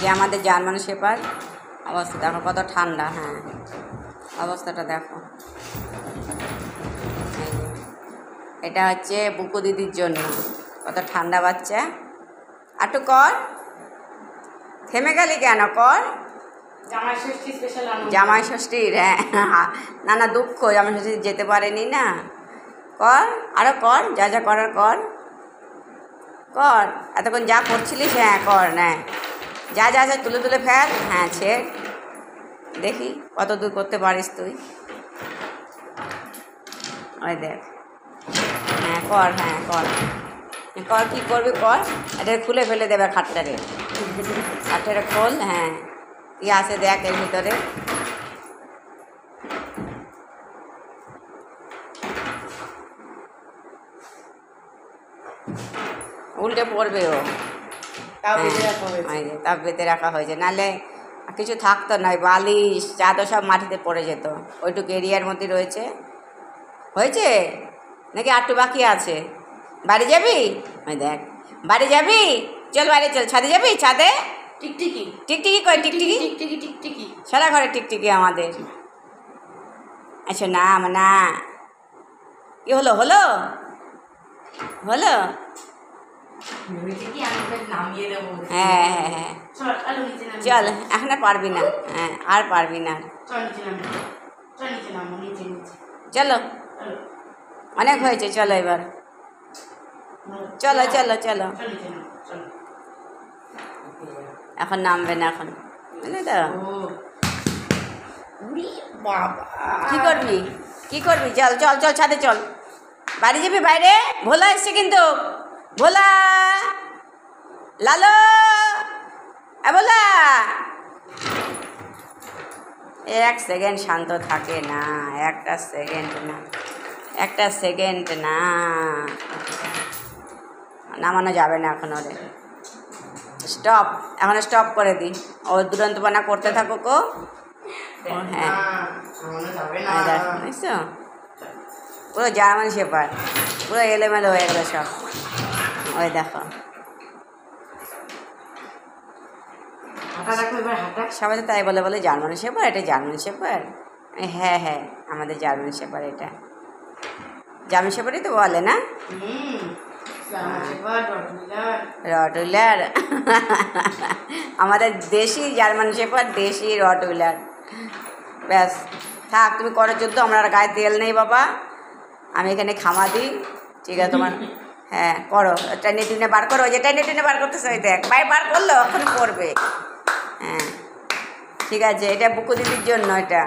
যে আমাদের German shepherd অবস্থা দেখো কত ঠান্ডা। হ্যাঁ, অবস্থাটা দেখো। এটা হচ্ছে বুকু দিদির জন্য, কত ঠান্ডা বাচ্চা। একটু কর, থেমে গেলি কেন? কর। জামাই ষষ্ঠীর, হ্যাঁ, না না দুঃখ, জামাই ষষ্ঠী যেতে পারেনি না। কর, আরও কর, যা যা করার কর, কর। এতক্ষণ যা করছিলিস, হ্যাঁ কর। হ্যাঁ, যা যা যা তুলে তুলে ফেল। হ্যাঁ, ছেড়, দেখি কত দূর করতে পারিস তুই। ওই দেখ, হ্যাঁ কর, হ্যাঁ কর, কর, কী করবি কর। এটা খুলে ফেলে দেবে খাটটারে, খাটটারে খোল। হ্যাঁ, কি আছে দেখ এর ভিতরে। উল্টে পড়বে ও, তাপ বেঁধে রাখা হয়েছে, নাহলে কিছু থাকতো না। বালিশ চাদর সব মাটিতে পড়ে যেত। ওইটুকু এরিয়ার মধ্যে রয়েছে। হয়েছে নাকি আটটু বাকি আছে? বাড়ি যাবি? ওই দেখ, বাড়ি যাবি? চল বাড়ি চল, ছাদে যাবি? ছাদে টিকটিকি টিকটিকি কই? টিকটিকি টিকটিকি টিকটিকি সারা ঘরে টিকটিকি আমাদের। আচ্ছা, না না, কি হলো? হলো হলো হ্যাঁ হ্যাঁ হ্যাঁ, চল, এখন আর পারবি না। হ্যাঁ, আর পারবি না। চলো, অনেক হয়েছে, চলো এবার, চলো চলো চলো। এখন নামবে না, এখন বুঝলি তো? কি করবি? কি করবি? চল চল চল, ছাদে চল। বাড়ি যাবি? বাইরে ভোলা এসছে কিন্তু। ভোলা, লালো, ভোলা। এক সেকেন্ড শান্ত থাকে না, একটা সেকেন্ড না, একটা সেকেন্ড না। নামানো যাবে না এখন ওরে। স্টপ, এখন স্টপ করে দিই। ও দুরন্তপনা করতে থাকুক ও। হ্যাঁ, দেখছো পুরো জার্মান শেপার্ড, পুরো এলোমেলো হয়ে গেলো সব। ওই দেখো, সবাই তো তাই বলে, বলে জার্মান শেপার্ড, এটা জার্মান শেপার্ড। হ্যাঁ হ্যাঁ, আমাদের জার্মান শেপার্ড, এটা জার্মান শেপার্ডই তো বলে না? রটউইলার আমাদের দেশি জার্মান শেপার্ড, দেশি রটউইলার। ব্যাস, থাক, তুমি করো যুদ্ধ, আমার আর গায়ে তেল নেই বাবা, আমি এখানে খামা দিই। ঠিক আছে তোমার, হ্যাঁ করো, টেনে টেনে বার করো, যে টেনে টেনে বার করতেছে ওই দেখ, বার করলো, এখন করবে। হ্যাঁ ঠিক আছে, এটা বুকু দিদির জন্য এটা।